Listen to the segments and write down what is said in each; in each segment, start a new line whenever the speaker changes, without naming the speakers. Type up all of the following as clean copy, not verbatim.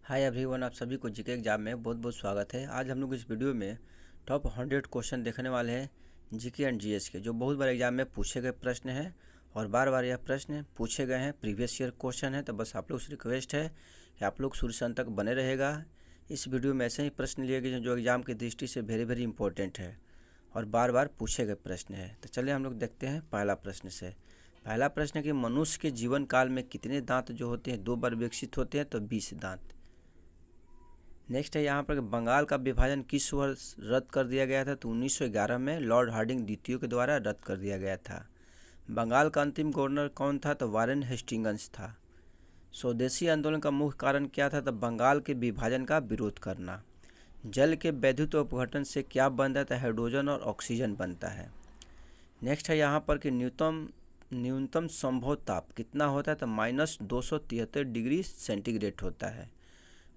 Hi everyone, आप सभी को जीके एग्जाम में बहुत बहुत स्वागत है। आज हम लोग इस वीडियो में टॉप 100 क्वेश्चन देखने वाले हैं जीके एंड जीएस के, जो बहुत बार एग्जाम में पूछे गए प्रश्न हैं और बार बार यह प्रश्न पूछे गए हैं। प्रीवियस ईयर क्वेश्चन है, तो बस आप लोग से रिक्वेस्ट है कि आप लोग शुरू से अंत तक बने रहेगा। इस वीडियो में ऐसे ही प्रश्न लिए गए जो एग्जाम की दृष्टि से वेरी वेरी इंपॉर्टेंट है और बार बार पूछे गए प्रश्न है। तो चलिए हम लोग देखते हैं पहला प्रश्न से। पहला प्रश्न है कि मनुष्य के जीवन काल में कितने दांत जो होते हैं 2 बार विकसित होते हैं, तो 20 दांत। नेक्स्ट है यहाँ पर बंगाल का विभाजन किस वर्ष रद्द कर दिया गया था, तो 1911 में लॉर्ड हार्डिंग द्वितीय के द्वारा रद्द कर दिया गया था। बंगाल का अंतिम गवर्नर कौन था, तो वारेन हेस्टिंग्स था। स्वदेशी आंदोलन का मुख्य कारण क्या था, तो बंगाल के विभाजन का विरोध करना। जल के वैद्युत अपघटन से क्या बनता है, तो हाइड्रोजन और ऑक्सीजन बनता है। नेक्स्ट है यहाँ पर कि न्यूनतम संभव ताप कितना होता है, तो -273 डिग्री सेंटीग्रेड होता है।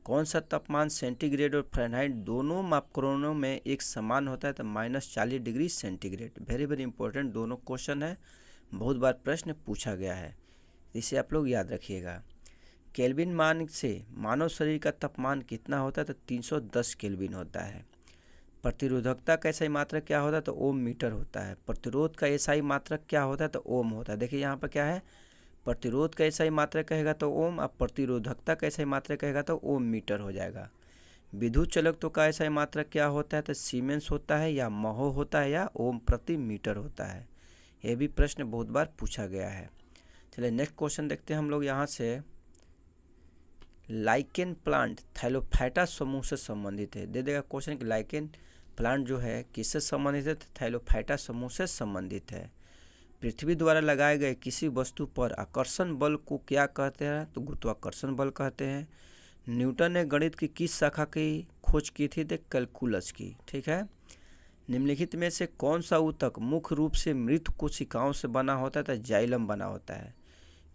कौन सा तापमान सेंटीग्रेड और फ़ारेनहाइट दोनों मापकरणों में एक समान होता है, तो -40 degree centigrade. Very very important दोनों क्वेश्चन है, बहुत बार प्रश्न पूछा गया है, इसे आप लोग याद रखिएगा। केल्विन मान से मानव शरीर का तापमान कितना होता है, तो 310 केल्विन होता है। प्रतिरोधकता का एसआई मात्रक क्या होता है, तो ओम मीटर होता है। प्रतिरोध का एसआई मात्रक क्या होता है, तो ओम होता है। देखिए यहाँ पर क्या है, प्रतिरोध का एसआई मात्रक कहेगा तो ओम, अब प्रतिरोधकता का एसआई मात्रक कहेगा तो ओम मीटर हो जाएगा। विद्युत चलकत्व का एसआई मात्रक क्या होता है, तो सीमेंस होता है या महो होता है या ओम प्रति मीटर होता है। यह भी प्रश्न बहुत बार पूछा गया है। चलिए नेक्स्ट क्वेश्चन देखते हैं हम लोग यहाँ से। लाइकेन प्लांट थैलोफाइटा समूह से संबंधित है। दे देगा क्वेश्चन कि लाइकेन प्लांट जो है किससे संबंधित है, तो थैलोफाइटा समूह से संबंधित है। पृथ्वी द्वारा लगाए गए किसी वस्तु पर आकर्षण बल को क्या कहते हैं, तो गुरुत्वाकर्षण बल कहते हैं। न्यूटन ने गणित की किस शाखा की खोज की थी, तो कैलकुलस की। ठीक है। निम्नलिखित में से कौन सा ऊतक मुख्य रूप से मृत कोशिकाओं से बना होता है, तो जाइलम बना होता है।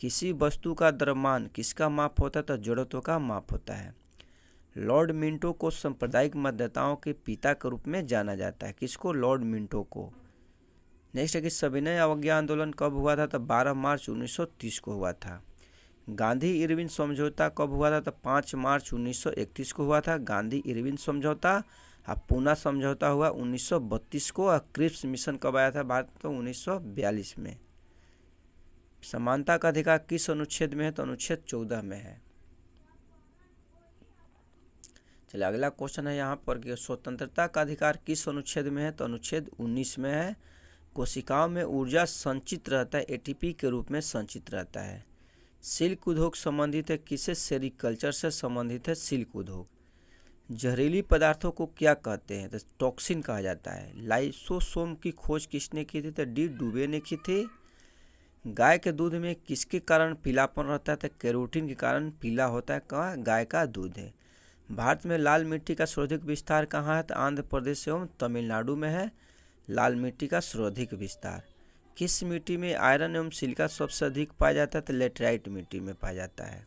किसी वस्तु का द्रव्यमान किसका माप होता है, तो जड़त्व का माप होता है। लॉर्ड मिंटो को सांप्रदायिक मतदाताओं के पिता के रूप में जाना जाता है। किसको, लॉर्ड मिंटो को। नेक्स्ट है कि सविनय अवज्ञा आंदोलन कब हुआ था, तो 12 मार्च 1930 को हुआ था। गांधी इरविन समझौता कब हुआ था, तो 5 मार्च 1931 को हुआ था। गांधी इरविन समझौता। अब पूना समझौता हुआ 1932 को। और क्रिप्स मिशन कब आया था भारत, तो 1942 में। समानता का अधिकार किस अनुच्छेद में है, तो अनुच्छेद 14 में है। चलिए अगला क्वेश्चन है यहाँ पर कि स्वतंत्रता का अधिकार किस अनुच्छेद में है, तो अनुच्छेद 19 में है। कोशिकाओं में ऊर्जा संचित रहता है, एटीपी के रूप में संचित रहता है। सिल्क उद्योग संबंधित है किससे, सेरिकल्चर से संबंधित है सिल्क उद्योग। जहरीली पदार्थों को क्या कहते हैं, तो टॉक्सिन कहा जाता है। लाइसोसोम की खोज किसने की थी, तो डी डुबे ने की थी। गाय के दूध में किसके कारण पीलापन रहता है, तो कैरोटीन के कारण पीला होता है। कहाँ, गाय का दूध है। भारत में लाल मिट्टी का सर्वाधिक विस्तार कहाँ है, तो आंध्र प्रदेश एवं तमिलनाडु में है लाल मिट्टी का सर्वाधिक विस्तार। किस मिट्टी में आयरन एवं सिलिका सबसे अधिक पाया जाता है, तो लेटराइट मिट्टी में पाया जाता है।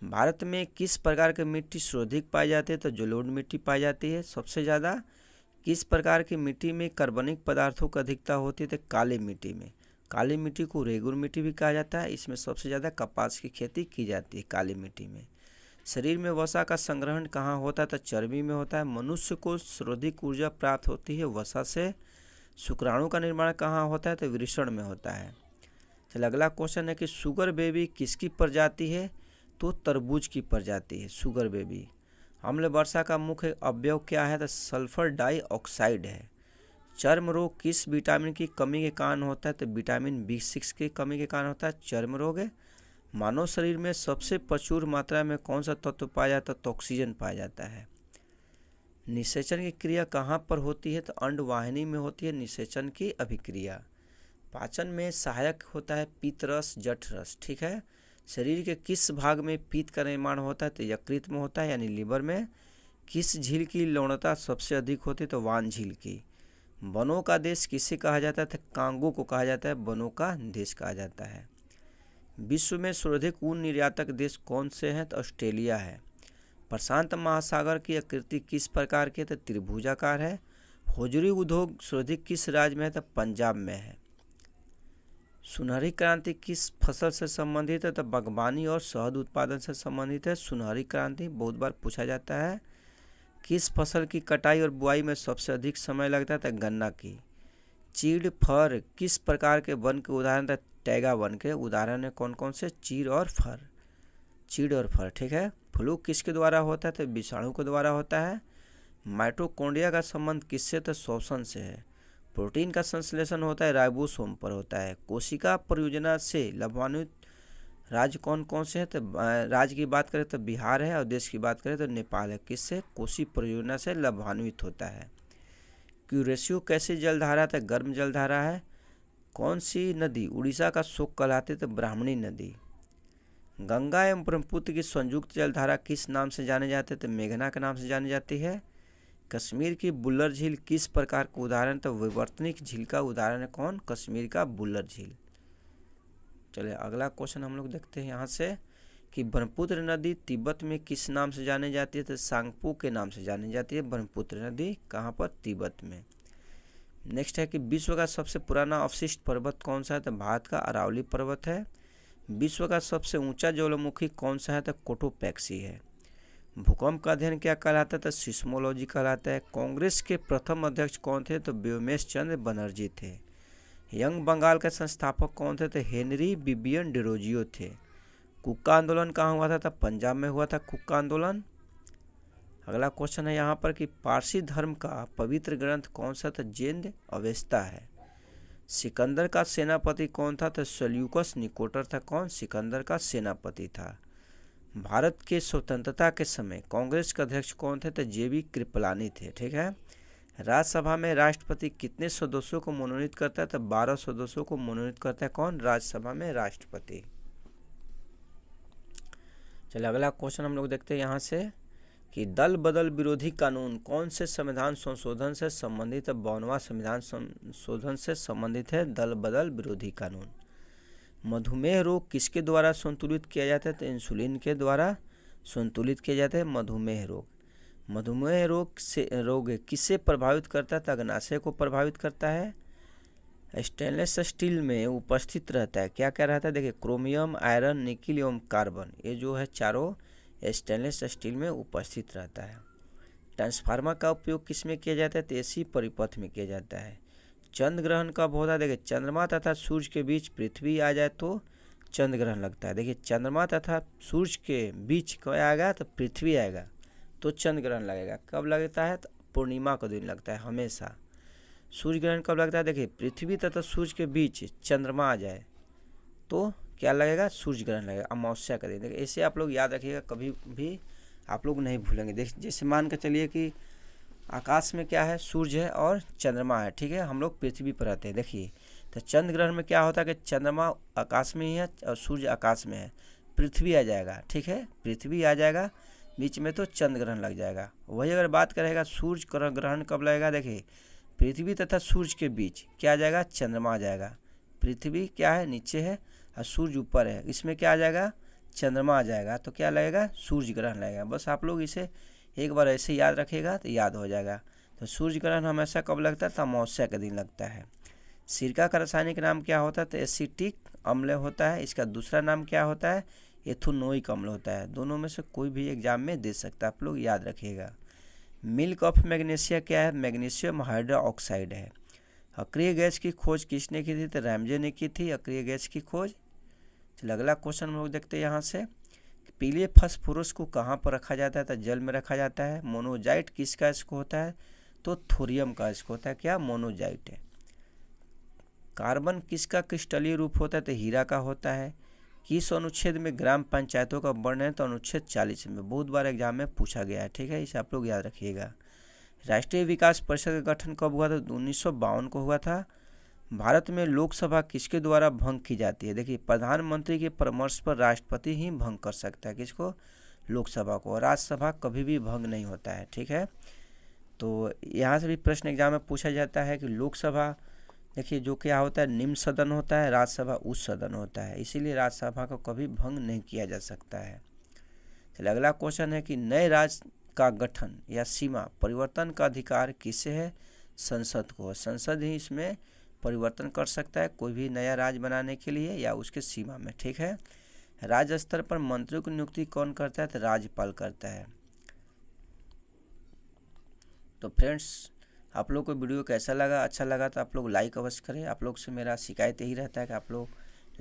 भारत में किस प्रकार की मिट्टी सर्वाधिक पाई जाती है, तो जलोढ़ मिट्टी पाई जाती है सबसे ज़्यादा। किस प्रकार की मिट्टी में कार्बनिक पदार्थों की अधिकता होती है, तो काली मिट्टी में। काली मिट्टी को रेगुर मिट्टी भी कहा जाता है। इसमें सबसे ज़्यादा कपास की खेती की जाती है काली मिट्टी में। शरीर में वसा का संग्रहण कहाँ होता है, तो चर्बी में होता है। मनुष्य को सर्वाधिक ऊर्जा प्राप्त होती है वसा से। शुक्राणु का निर्माण कहाँ होता है, तो वृषण में होता है। चलिए अगला क्वेश्चन है कि शुगर बेबी किसकी प्रजाति है, तो तरबूज की प्रजाति है शुगर बेबी। अम्ल वर्षा का मुख्य अवयव क्या है, तो सल्फर डाइऑक्साइड है। चर्म रोग किस विटामिन की कमी के कारण होता है, तो विटामिन B6 की कमी के कारण होता है चर्म रोग। मानव शरीर में सबसे प्रचुर मात्रा में कौन सा तत्व पाया जाता है, तो ऑक्सीजन पाया जाता है। निषेचन की क्रिया कहाँ पर होती है, तो अंडवाहिनी में होती है निषेचन की अभिक्रिया। पाचन में सहायक होता है पित्तरस जठरस। ठीक है। शरीर के किस भाग में पित्त का निर्माण होता है, तो यकृत में होता है यानी लीवर में। किस झील की लवणता सबसे अधिक होती है, तो वान झील की। वनों का देश किसे कहा जाता है, तो कांगो को कहा जाता है वनों का देश कहा जाता है। विश्व में सर्वाधिक ऊन निर्यातक देश कौन से हैं, तो ऑस्ट्रेलिया है। प्रशांत महासागर की आकृति किस प्रकार की है, तो त्रिभुजाकार है। होजरी उद्योग सर्वाधिक किस राज्य में है, तो पंजाब में है। सुनहरी क्रांति किस फसल से संबंधित है? तो बागवानी और शहद उत्पादन से संबंधित है सुनहरी क्रांति, बहुत बार पूछा जाता है। किस फसल की कटाई और बुआई में सबसे अधिक समय लगता है? तो गन्ना की। चीड़ फर किस प्रकार के वन के उदाहरण है? टैगा वन के उदाहरण है कौन कौन से? चीड़ और फर, चीड़ और फर, ठीक है। फ्लू किसके द्वारा होता है? तो विषाणु के द्वारा होता है। माइटोकॉन्ड्रिया का संबंध किससे? तो श्वसन से है। प्रोटीन का संश्लेषण होता है राइबोसोम पर होता है। कोशिका परियोजना से लाभान्वित राज्य कौन कौन से हैं? तो राज्य की बात करें तो बिहार है, और देश की बात करें तो नेपाल है। किससे? कोसी परियोजना से लाभान्वित होता है। क्यूरेशियो कैसी जलधारा? तो गर्म जलधारा है। कौन सी नदी उड़ीसा का शोक कहलाती है? तो ब्राह्मणी नदी। गंगा एवं ब्रह्मपुत्र की संयुक्त जलधारा किस नाम से जाने जाते हैं? तो मेघना के नाम से जानी जाती है। कश्मीर की बुल्लर झील किस प्रकार का उदाहरण? तो विवर्तनिक झील का उदाहरण है कौन? कश्मीर का बुल्लर झील। चलिए अगला क्वेश्चन हम लोग देखते हैं यहाँ से कि ब्रह्मपुत्र नदी तिब्बत में किस नाम से जानी जाती है? तो सांगपो के नाम से जानी जाती है ब्रह्मपुत्र नदी। कहाँ पर? तिब्बत में। नेक्स्ट है कि विश्व का सबसे पुराना अवशिष्ट पर्वत कौन सा है? तो भारत का अरावली पर्वत है। विश्व का सबसे ऊंचा ज्वालामुखी कौन सा है? तो कोटोपैक्सी है। भूकंप का अध्ययन क्या कहलाता है? तो सिस्मोलॉजी कहलाता है। कांग्रेस के प्रथम अध्यक्ष कौन थे? तो व्योमेश चंद्र बनर्जी थे। यंग बंगाल के संस्थापक कौन थे? तो हेनरी बिबियन डिरोजियो थे। कुक्का आंदोलन कहाँ हुआ था? तो पंजाब में हुआ था कुक्का आंदोलन। अगला क्वेश्चन है यहाँ पर कि पारसी धर्म का पवित्र ग्रंथ कौन सा? तो जेन्द अवेस्ता है। सिकंदर का सेनापति कौन था? तो सेल्यूकस निकोटर था। कौन? सिकंदर का सेनापति था। भारत के स्वतंत्रता के समय कांग्रेस के अध्यक्ष कौन थे? तो जेबी कृपलानी थे, ठीक है। राज्यसभा में राष्ट्रपति कितने सदस्यों को मनोनीत करता है? तो 12 सदस्यों को मनोनीत करता है कौन? राज्यसभा में राष्ट्रपति। चलिए अगला क्वेश्चन हम लोग देखते हैं यहाँ से कि दल बदल विरोधी कानून कौन से संविधान संशोधन से संबंधित है? 52वां संविधान संशोधन से संबंधित है दल बदल विरोधी कानून। मधुमेह रोग किसके द्वारा संतुलित किया जाता है? तो इंसुलिन के द्वारा संतुलित किया जाता है मधुमेह रोग। मधुमेह रोग किससे प्रभावित करता है? तो अग्नाशय को प्रभावित करता है। स्टेनलेस स्टील में उपस्थित रहता है क्या क्या रहता है? देखिए क्रोमियम, आयरन, निकिल एवं कार्बन, ये जो है चारों स्टेनलेस स्टील में उपस्थित रहता है। ट्रांसफार्मर का उपयोग किस में किया जाता है? तो एसी परिपथ में किया जाता है। चंद्र ग्रहण कब होता है? देखिए चंद्रमा तथा सूर्य के बीच पृथ्वी आ जाए तो चंद्र ग्रहण लगता है। देखिए चंद्रमा तथा सूर्य के बीच क्या आएगा? तो पृथ्वी आएगा तो चंद्र ग्रहण लगेगा। कब लगता है? तो पूर्णिमा को दिन लगता है हमेशा। सूर्य ग्रहण कब लगता है? देखिए पृथ्वी तथा सूर्य के बीच चंद्रमा आ जाए तो क्या लगेगा? सूर्य ग्रहण लगेगा, अमावस्या का दिन। देखिए ऐसे आप लोग याद रखिएगा, कभी भी आप लोग नहीं भूलेंगे। देख जैसे मान कर चलिए कि आकाश में क्या है? सूर्य है और चंद्रमा है, ठीक है। हम लोग पृथ्वी पर रहते हैं। देखिए तो चंद्र ग्रहण में क्या होता है कि चंद्रमा आकाश में ही है और सूर्य आकाश में है, पृथ्वी आ जाएगा, ठीक है। पृथ्वी आ जाएगा बीच में तो चंद्र ग्रहण लग जाएगा। वही अगर बात करेगा सूर्य ग्रहण कब लगेगा? देखिए पृथ्वी तथा सूर्य के बीच क्या आ जाएगा? चंद्रमा आ जाएगा। पृथ्वी क्या है? नीचे है और सूर्य ऊपर है, इसमें क्या आ जाएगा? चंद्रमा आ जाएगा तो क्या लगेगा? सूर्य ग्रहण लगेगा। बस आप लोग इसे एक बार ऐसे याद रखिएगा तो याद हो जाएगा। तो सूर्य ग्रहण हमेशा कब लगता है? तो अमावस्या के दिन लगता है। सिरका का रासायनिक नाम क्या होता है? तो एसिटिक अम्ल होता है। इसका दूसरा नाम क्या होता है? एथेनोइक अम्ल होता है। दोनों में से कोई भी एग्जाम में दे सकता है, आप लोग याद रखिएगा। मिल्क ऑफ मैग्नीशिया क्या है? मैग्नीशियम हाइड्रोक्साइड है। अक्रिय गैस की खोज किसने की थी? तो रैमजे ने की थी अक्रिय गैस की खोज। चलिए अगला क्वेश्चन हम लोग देखते हैं यहाँ से, पीले फास्फोरस को कहाँ पर रखा जाता है? तो जल में रखा जाता है। मोनोजाइट किसका इसको होता है? तो थोरियम का इसको होता है। क्या? मोनोजाइट है। कार्बन किसका क्रिस्टलीय रूप होता है? तो हीरा का होता है। किस अनुच्छेद में ग्राम पंचायतों का वर्णन है? तो अनुच्छेद 40 में, बहुत बार एग्जाम में पूछा गया है, ठीक है। इसे आप लोग याद रखिएगा। राष्ट्रीय विकास परिषद का गठन कब हुआ था? 1952 को हुआ था। भारत में लोकसभा किसके द्वारा भंग की जाती है? देखिए प्रधानमंत्री के परामर्श पर राष्ट्रपति ही भंग कर सकता है। किसको? लोकसभा को। राज्यसभा कभी भी भंग नहीं होता है, ठीक है। तो यहाँ से भी प्रश्न एग्जाम में पूछा जाता है कि लोकसभा देखिए जो क्या होता है? निम्न सदन होता है, राज्यसभा उच्च सदन होता है, इसीलिए राज्यसभा को कभी भंग नहीं किया जा सकता है। चलिए अगला क्वेश्चन है कि नए राज्य का गठन या सीमा परिवर्तन का अधिकार किसे है? संसद को। संसद ही इसमें परिवर्तन कर सकता है कोई भी नया राज्य बनाने के लिए या उसके सीमा में। ठीक है। राज्य स्तर पर मंत्रियों की नियुक्ति कौन करता है? तो राज्यपाल करता है। तो फ्रेंड्स, आप लोग को वीडियो कैसा लगा? अच्छा लगा तो आप लोग लाइक अवश्य करें। आप लोग से मेरा शिकायत यही रहता है कि आप लोग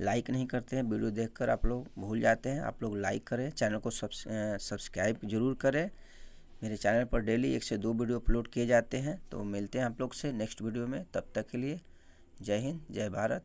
लाइक नहीं करते हैं, वीडियो देखकर आप लोग भूल जाते हैं। आप लोग लाइक करें, चैनल को सब्सक्राइब जरूर करें। मेरे चैनल पर डेली 1 से 2 वीडियो अपलोड किए जाते हैं। तो मिलते हैं आप लोग से नेक्स्ट वीडियो में। तब तक के लिए जय हिंद, जय भारत।